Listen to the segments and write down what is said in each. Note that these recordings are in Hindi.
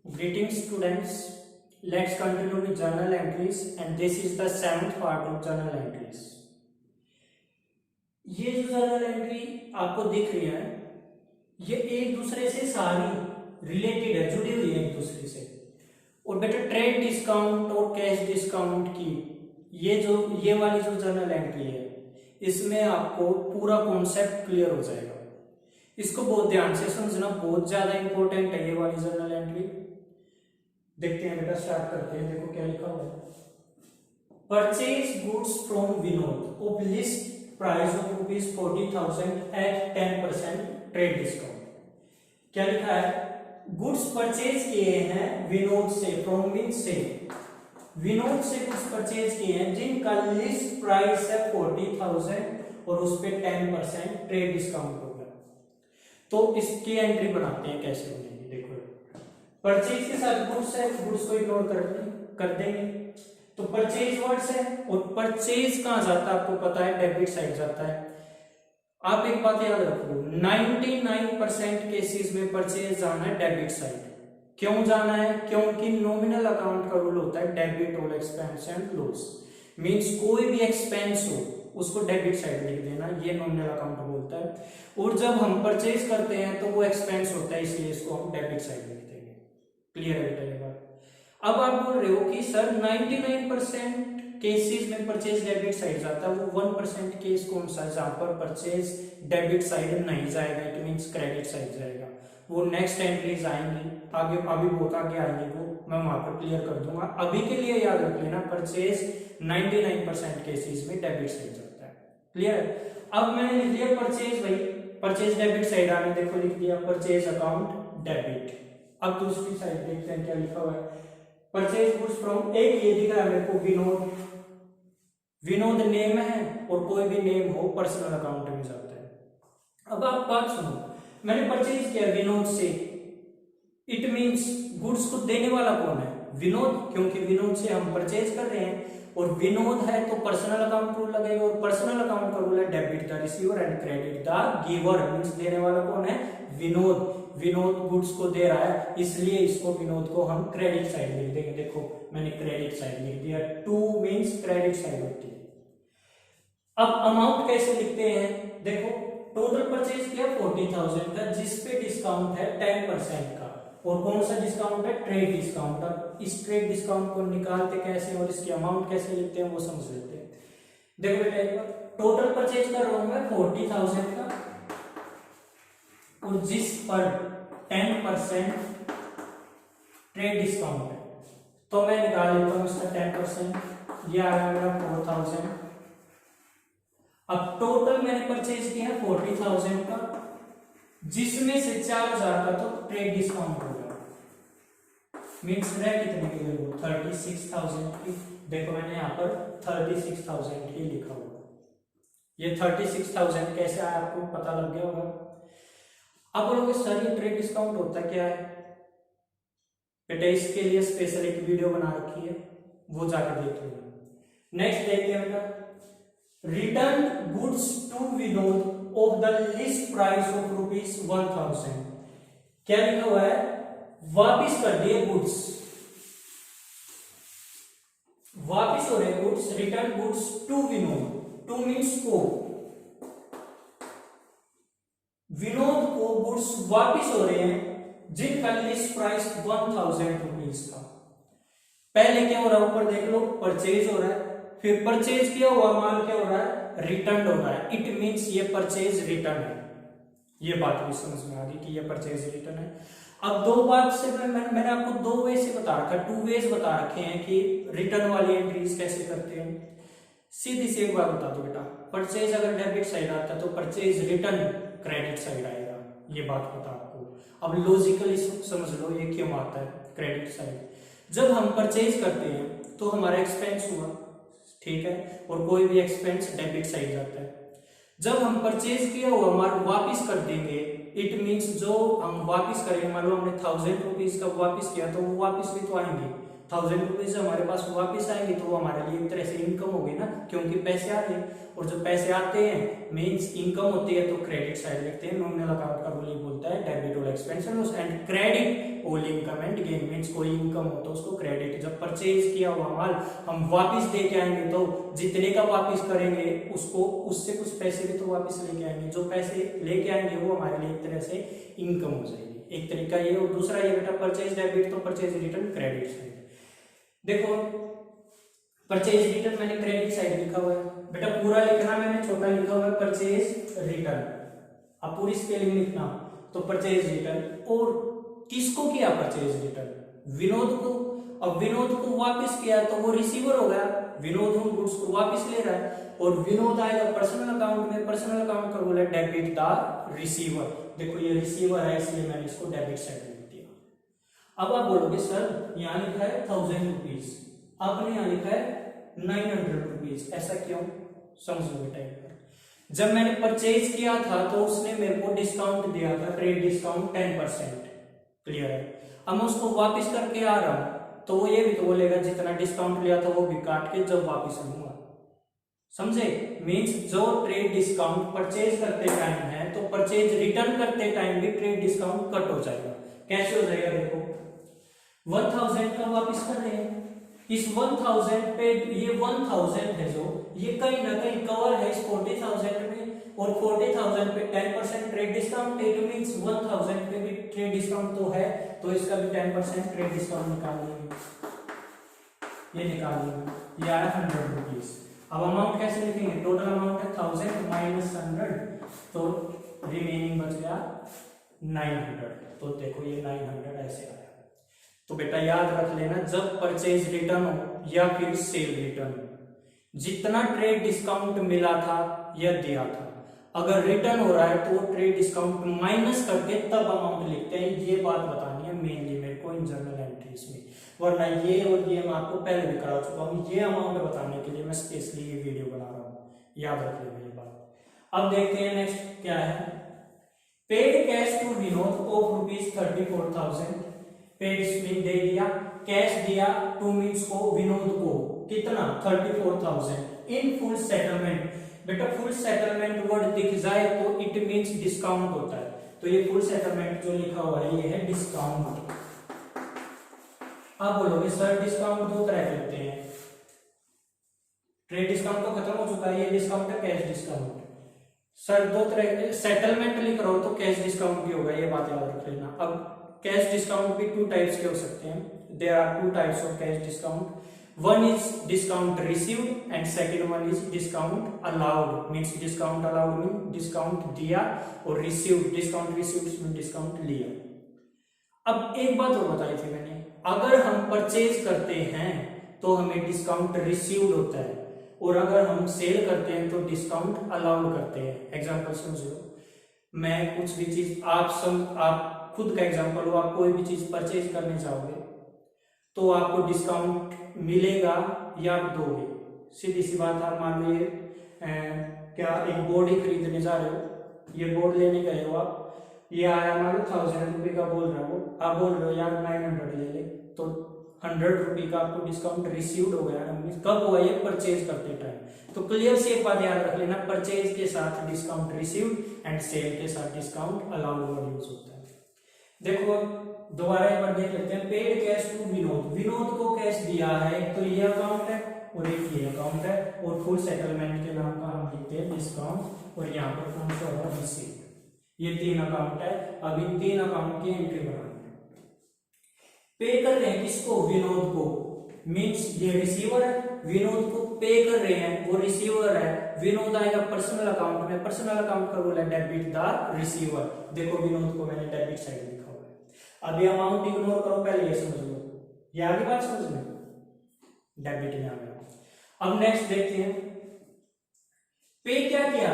Greetings students, let's continue with journal entries and this is the 7th part of journal entries. ये जो journal entry आपको दिख रही है ये एक दूसरे से सारी रिलेटेड है, जुड़ी हुई है एक दूसरे से। और बेटा ट्रेड डिस्काउंट और कैश डिस्काउंट की ये वाली जो जर्नल एंट्री है इसमें आपको पूरा कॉन्सेप्ट क्लियर हो जाएगा। इसको बहुत ध्यान से समझना, बहुत ज्यादा इंपॉर्टेंट है ये वाली जर्नल एंट्री। देखते हैं बेटा, स्टार्ट करते हैं। देखो क्या लिखा हुआ है, purchase goods from Vinod of list price of ₹40,000 at 10% trade discount. क्या लिखा है, गुड्स परचेज किए हैं विनोद से, फ्रॉम मीन से, विनोद से गुड्स परचेज किए हैं जिनका लिस्ट प्राइस है 40,000 और उस पे 10% ट्रेड डिस्काउंट होगा। तो इसकी एंट्री बनाते हैं, कैसे बनेगी देखो। परचेज के साथ गुड्स है, गुड्स को इग्नोर कर देंगे। तो परचेज वर्ड्स है और परचेज कहां जाता है आपको पता है, डेबिट साइड जाता है। आप एक बात याद रखो, 99% केसेस में परचेज जाना है डेबिट साइड। क्यों जाना है, क्योंकि नॉमिनल अकाउंट का रूल होता है debit all expense and loss. Means कोई भी एक्सपेंस हो उसको डेबिट साइड लिख देना, ये नॉमिनल अकाउंट बोलता है। और जब हम परचेज करते हैं तो वो एक्सपेंस होता है, इसलिए इसको हम डेबिट साइड लिख देंगे। क्लियर है बेटा ये बात। अब आप बोल रहे हो कि सर 99% केसेस में परचेज डेबिट साइड जाता है, वो 1% केस कौन सा है जहां पर परचेज डेबिट साइड नहीं जाएगा, इट मींस क्रेडिट साइड जाएगा। वो नेक्स्ट एंट्रीज आएंगी आगे, अभी बहुत आगे आएंगे, वो मैं वहां पर क्लियर कर दूंगा। अभी के लिए याद रख लेना, परचेज 99% केसेस में डेबिट साइड जाता है। क्लियर है। अब मैंने लिख दिया परचेज, भाई परचेज डेबिट साइड आने, देखो लिख दिया परचेज अकाउंट डेबिट। अब दूसरी साइड देखते हैं क्या लिखा हुआ है, परचेज गुड्स फ्रॉम, एक ये दिख रहा है मेरे को विनोद, विनोद नेम है और कोई भी नेम हो पर्सनल अकाउंट में जाता है। अब आप बात सुनो, मैंने परचेज किया विनोद से, इट मींस गुड्स को देने वाला कौन है, विनोद, क्योंकि विनोद से हम परचेज कर रहे हैं और विनोद है तो पर्सनल अकाउंट रूल लगेगा और पर्सनल अकाउंट का रूल है debit the receiver and credit the giver. Means देने वाला कौन है, विनोद। विनोद गुड्स को दे रहा है, इसलिए इसको विनोद को हम क्रेडिट साइड लिख देंगे। देखो मैंने क्रेडिट साइड लिख दिया, टू मींस क्रेडिट साइड होती है। अब अमाउंट कैसे लिखते हैं, देखो टोटल परचेज किया 40,000 का जिसपे डिस्काउंट है 10% का, और कौन सा डिस्काउंट है, ट्रेड डिस्काउंट। अब इस ट्रेड डिस्काउंट को निकालते कैसे और इसकी अमाउंट कैसे लिखते हैं वो समझ लेते हैं। देखो बेटा एक बार, टोटल परचेज कर रहा हूं मैं 40,000 का और जिस पर 10% ट्रेड डिस्काउंट है, तो मैं निकाल लेता हूं इसका 10%, ये आ गया मेरा 4,000। अब टोटल मैंने परचेज किया 40,000 का, जिसमें से 4,000 का तो ट्रेड डिस्काउंट होगा, मीन्स रह कितने की वो 36,000 की। देखो मैंने यहाँ पर 36,000 की लिखा हुआ, ये 36,000 कैसे आया आपको पता लग गया होगा। अब बोलोगे सर ये ट्रेड डिस्काउंट होता क्या है, बेटा इसके लिए स्पेशल एक वीडियो बना रखी है, वो जाकर देख लेना। नेक्स्ट देखते हैं बेटा, return goods to Vinod of the list price of ₹1,000। क्या लिखा हुआ है, वापिस कर दिए गुड्स, वापिस हो रहे goods, return goods to Vinod, to means को, विनोद को गुड्स वापिस हो रहे हैं जिनका लिस्ट प्राइस 1,000 रुपीज था। पहले क्या हो रहा है, ऊपर देख लो परचेज हो रहा है, फिर परचेज किया हुआ माल क्या हो रहा है, रिटर्न हो रहा है। इट मींस ये परचेज रिटर्न है। ये बात भी समझ में आ गई कि ये परचेज रिटर्न है। अब दो बात से मैंने आपको दो वे से बता रखा, 2 वेज बता रखे हैं कि रिटर्न वाली एंट्रीज कैसे करते हैं। सीधी सी एक बात बता दो बेटा, परचेज अगर डेबिट साइड आता है तो परचेज रिटर्न क्रेडिट साइड आएगा, ये बात पता आपको। अब लॉजिकली समझ लो ये क्यों आता है क्रेडिट साइड। जब हम परचेज करते हैं तो हमारा एक्सपेंस हुआ, ठीक है, और कोई भी एक्सपेंस डेबिट साइड जाता है। जब हम परचेज किया हुआ माल वापिस कर देंगे, इट मींस जो हम वापिस करेंगे, मान लो हमने 1,000 रुपीज का वापिस किया तो वो वापिस भी तो आएंगे, 1,000 रुपीज हमारे पास वापस आएंगे तो वो हमारे लिए एक तरह से इनकम होगी ना, क्योंकि पैसे आ रहे हैं। और जो पैसे आते हैं मींस इनकम होती है, तो क्रेडिट साइड लिखते हैं। नॉमिनल अकाउंट का रूल ये बोलता है debit all expenses and credit all income and gain, means कोई इनकम हो तो उसको क्रेडिट। जब परचेज किया हुआ माल हम वापस दे के आएंगे तो जितने का वापस करेंगे उसको उससे कुछ पैसे भी तो वापस लेके आएंगे। जो पैसे लेके आएंगे वो हमारे लिए एक तरह से इनकम हो जाएगी। एक तरीका ये। और दूसरा ये बेटा परचेज डेबिट, तो परचेज रिटर्न क्रेडिट साइड। देखो परचेज रिटर्न मैंने क्रेडिट साइड लिखा हुआ है बेटा, पूरा लिखना मैंने छोटा लिखा हुआ है परचेज रिटर्न। अब पूरी स्पेलिंग लिखना, तो परचेज रिटर्न। और किसको किया परचेज रिटर्न? विनोद को। अब विनोद को वापस किया तो वो रिसीवर हो गया, विनोद उन गुड्स को वापस ले रहा है। और विनोद आएगा पर्सनल अकाउंट में, पर्सनल अकाउंट का बोला डेबिट द रिसीवर। देखो ये रिसीवर है इसलिए मैंने इसको डेबिट साइड लिख दिया। अब आप बोलोगे सर यहाँ लिखा है 1,000 रुपीज, आपने यहाँ लिखा है 900 रुपीज, ऐसा क्यों? समझो बेटा एक बार। जब मैंने परचेज किया था तो उसने मेरे को डिस्काउंट दिया था, ट्रेड डिस्काउंट 10%, क्लियर है। अब मैं उसको वापस करके आ रहा हूं तो वो ये भी तो बोलेगा जितना डिस्काउंट लिया था वो भी काट के जब वापस आऊंगा, समझे? मींस जो ट्रेड डिस्काउंट परचेज करते टाइम है तो परचेज रिटर्न करते टाइम भी ट्रेड डिस्काउंट कट हो जाएगा। कैसे हो जाएगा? देखो 1,000 का वापस कर रहे हैं, इस 1,000 पे ये 1,000 है जो ये कहीं ना कहीं कवर है इस 40,000 में, और 40,000 पे 10% ट्रेड डिस्काउंट, इट मींस 1,000 पे भी ट्रेड डिस्काउंट तो है, तो इसका भी 10% ट्रेड डिस्काउंट निकाल लेंगे, ये निकाल लेंगे। ये आया 100 रुपीज। अब अमाउंट कैसे लिखेंगे? टोटल अमाउंट है 1000 माइनस 100, तो रिमेनिंग बच गया 900। तो देखो ये 900 ऐसे आया। तो बेटा याद रख लेना, जब परचेज रिटर्न हो या फिर सेल रिटर्न, जितना ट्रेड डिस्काउंट मिला था या दिया था, अगर रिटर्न हो रहा है तो वो ट्रेड डिस्काउंट माइनस करके तब अमाउंट लिखते हैं। ये बात बतानी है मेनली मेरे को इन जर्नल एंट्रीज में, वरना ये और ये मैं आपको पहले भी करा चुका हूँ। ये अमाउंट बताने के लिए मैं स्पेशली ये वीडियो बना रहा हूँ, याद रख लेना ये बात। अब देखते हैं नेक्स्ट क्या है। Paid cash to Vinod of rupees 34,000, paid mean दे दिया, कैश दिया टू मीन्स को विनोद को, कितना? 34,000 इन फुल सेटलमेंट। बेटा फुल सेटलमेंट वर्ड दिख जाए तो इट मीन्स डिस्काउंट होता है, तो ये फुल सेटलमेंट जो लिखा हुआ है ये है डिस्काउंट। आप बोलोगे सर डिस्काउंट दो तरह के होते हैं, ट्रेड डिस्काउंट तो खत्म हो चुका है, ये डिस्काउंट है कैश डिस्काउंट। सर दो तरह, सेटलमेंट लिख रहा हो तो कैश डिस्काउंट भी होगा, ये बात याद रख लेना। अब कैश डिस्काउंट भी 2 टाइप्स के हो सकते हैं, there are 2 types of cash discount. One is discount received and second one is discount allowed, means discount allowed means discount दिया, और received discount received means discount लिया। अब एक बात और बताई थी मैंने, अगर हम परचेज करते हैं तो हमें डिस्काउंट रिसीव्ड होता है, और अगर हम सेल करते हैं तो डिस्काउंट अलाउड करते हैं। एग्जांपल समझो, मैं कुछ भी चीज आप खुद का एग्जांपल हो, आप कोई भी चीज परचेज करने जाओगे तो आपको डिस्काउंट मिलेगा या आप दोगे। सीधी सी बात, आप मान लो क्या एक बोर्ड ही खरीदने जा रहे हो, ये बोर्ड लेने गए हो आप, ये आया मान लो 1000 रुपये का बोल रहा हो, आप बोल रहे हो यार 900 ले ले, तो 100 रुपये का आपको डिस्काउंट रिसीव्ड हो गया। कब हुआ? ये परचेज करते टाइम। तो क्लियर से एक बात याद रख लेना, परचेज के साथ डिस्काउंट रिसीव्ड एंड सेल के साथ डिस्काउंट अलाउड वर्ड यूज होता है। देखो दोबारा एक बार देख लेते हैं, paid cash to Vinod, Vinod को कैश दिया है, एक तो ये अकाउंट है और एक ये अकाउंट है, और फुल सेटलमेंट के नाम का हम लिखते हैं डिस्काउंट, और यहाँ पर कौन सा होगा? रिसीव। ये 3 अकाउंट है, अब इन 3 अकाउंट की एंट्री बनानी है। पे कर रहे हैं किसको? विनोद को, मीन्स ये रिसीवर है, विनोद को पे कर रहे हैं, वो रिसीवर है। विनोद आएगा पर्सनल अकाउंट में, पर्सनल अकाउंट का बोला डेबिट द रिसीवर। देखो विनोद को मैंने डेबिट साइड लिखा हुआ है। अब ये अमाउंट इग्नोर करो, पहले ये समझ लो, ये आगे बात समझ में, डेबिट में आ गया। अब नेक्स्ट देखते हैं, पे क्या किया?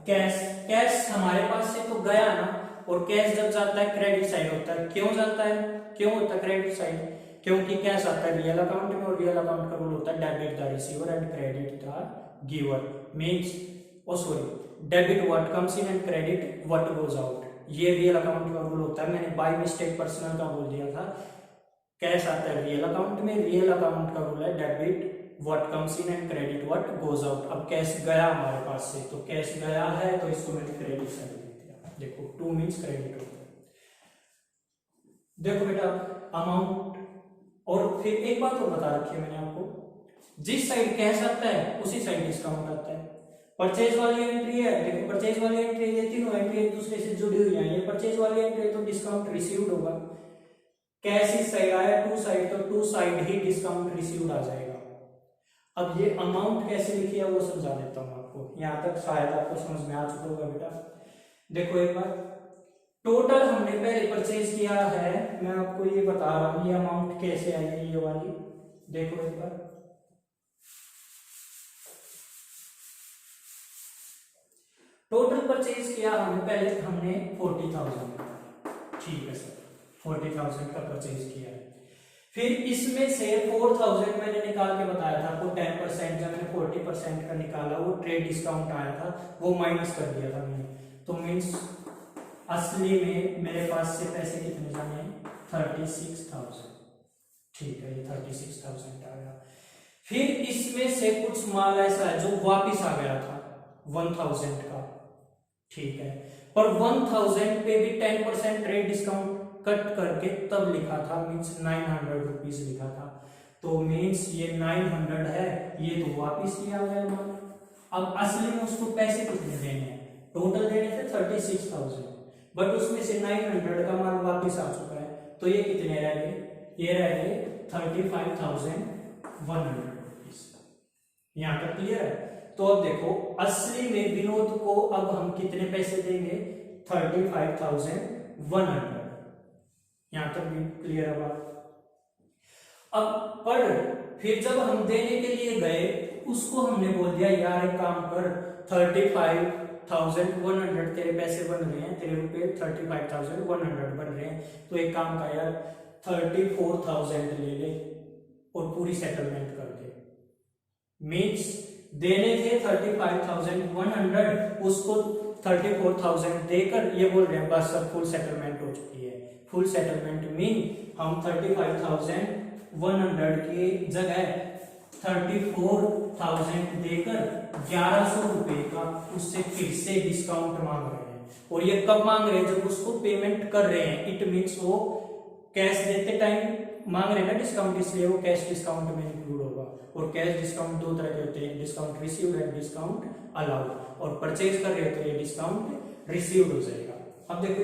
कैश। कैश हमारे पास से तो गया ना, और कैश जब जाता है क्रेडिट साइड होता है। क्यों जाता है? क्यों होता है क्रेडिट साइड? क्योंकि कैश आता है रियल अकाउंट में, और रियल अकाउंट का रूल होता है debit the receiver and credit the giver. Means debit what comes in and credit what goes out, ये रियल अकाउंट का रूल होता है। मैंने बाय मिस्टेक पर्सनल का बोल दिया था, कैश आता है रियल अकाउंट में, रियल अकाउंट का रूल है debit what comes in and credit what goes out. अब कैश गया हमारे पास से, तो कैश गया है तो इसको मैंने क्रेडिट साइड लिख दिया। देखो 2 मीन्स क्रेडिट होता है। देखो बेटा अमाउंट, और फिर एक बात और बता रखी है मैंने आपको, जिस साइड कैश आता है उसी साइड डिस्काउंट आता है। परचेज वाली एंट्री है, देखो परचेज वाली एंट्री, ये तीनों एंट्री एक दूसरे से जुड़ी हुई है। ये परचेज वाली एंट्री तो डिस्काउंट रिसीव्ड होगा, कैश इस साइड आया टू साइड, तो टू साइड ही डिस्काउंट रिसीव्ड आ जाएगा। अब ये अमाउंट कैसे लिखी है वो समझा देता हूं आपको, यहां तक शायद आपको समझ में आ चुका होगा बेटा। देखो एक बार टोटल हमने पहले परचेज किया है, मैं आपको ये बता रहा हूं ये अमाउंट कैसे आई है ये वाली। देखो एक बार टोटल परचेज किया हमने पहले, हमने 40,000, ठीक है सर 40,000 का परचेज किया है। फिर इसमें से 4,000 मैंने निकाल के बताया था आपको 10%, जब मैंने 40% का निकाला वो ट्रेड डिस्काउंट आया था, वो माइनस कर दिया था मैंने। तो मीन्स असली में मेरे पास से पैसे कितने जाने हैं 36,000, ठीक है ये 36,000 आ गया। फिर इसमें से कुछ माल ऐसा है जो वापिस आ गया था 1,000 का, ठीक है, पर 1,000 पे भी 10% ट्रेड डिस्काउंट कट करके तब लिखा था, मीन्स 900 रुपीज लिखा था। तो मीन्स ये 900 है, ये तो वापिस लिया गया माल। अब असली में उसको पैसे कितने देने हैं, टोटल देने थे 36,000, बट उसमें से 900 का माल वापिस आ चुका है, तो ये कितने रह गए, ये रह गए 35,100 रुपीज। यहां तक क्लियर है। तो अब देखो असली में विनोद को अब हम कितने पैसे देंगे 35,100, यहां तक भी क्लियर है बात। अब पर फिर जब हम देने के लिए गए उसको हमने बोल दिया यार एक काम कर 35,100 तेरे पैसे बन रहे हैं, तेरे रुपए 35,100 बन रहे हैं, तो एक काम कर यार 34,000 ले ले और पूरी सेटलमेंट कर दे। मीन्स देने थे 35,100, उसको 34,000 देकर ये बोल रहे हैं बस अब फुल सेटलमेंट हो चुकी है। फुल सेटलमेंट मीन हम 35,100 की जगह 34,000 देकर 1,100 रुपए का उससे फिर से डिस्काउंट मांग रहे हैं। और ये कब मांग रहे हैं, जब उसको पेमेंट कर रहे हैं। इट मीन्स वो कैश देते टाइम मांग रहे हैं ना डिस्काउंट, इसलिए वो कैश डिस्काउंट में इंक्लूड होगा। और कैश डिस्काउंट दो तरह के होते हैं, discount received and discount allowed. और परचेज कर रहे हो तो ये डिस्काउंट रिसीव्ड हो जाएगा। अब देखो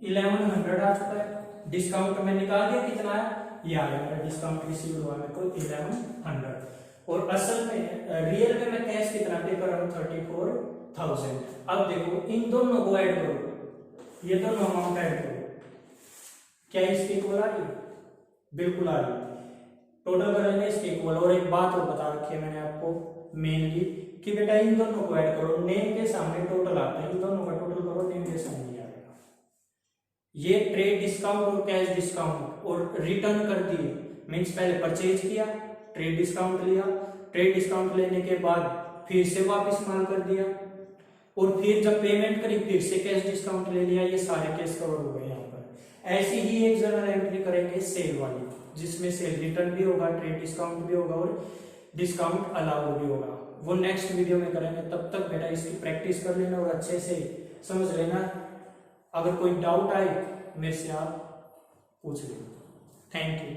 1100 आ चुका है, डिस्काउंट में निकाल दिया कितना है, ये आ गया मेरा डिस्काउंट रिसीव्ड हुआ मेरे को 1100। और असल में रियल में मैं कैश कितना पे कर रहा हूँ 34,000। अब देखो इन दोनों को ऐड करो, ये दोनों अमाउंट ऐड करो, क्या इसके इक्वल आ रही है, बिल्कुल आ रही है। टोटल करेंगे इसके इक्वल। और एक बात और बता रखी है मैंने आपको मेनली कि बेटा इन दोनों को ऐड करो, नेम के सामने टोटल आता है, इन दोनों का टोटल करो नेम के सामने आएगा। ये ट्रेड डिस्काउंट और कैश डिस्काउंट और रिटर्न कर दिए, मीन्स पहले परचेज किया, ट्रेड डिस्काउंट लिया, ट्रेड डिस्काउंट लेने के बाद फिर से वापस माल कर दिया, और फिर जब पेमेंट करी फिर से कैश डिस्काउंट ले लिया। ये सारे केस कवर हो गए यहाँ पर। ऐसी ही एक जर्नल एंट्री करेंगे सेल वाली, जिसमें सेल रिटर्न भी होगा, ट्रेड डिस्काउंट भी होगा और डिस्काउंट अलाउ भी होगा। वो नेक्स्ट वीडियो में करेंगे। तब तक बेटा इसकी प्रैक्टिस कर लेना और अच्छे से समझ लेना। अगर कोई डाउट आए मेरे से आप पूछ लेना। Thank you.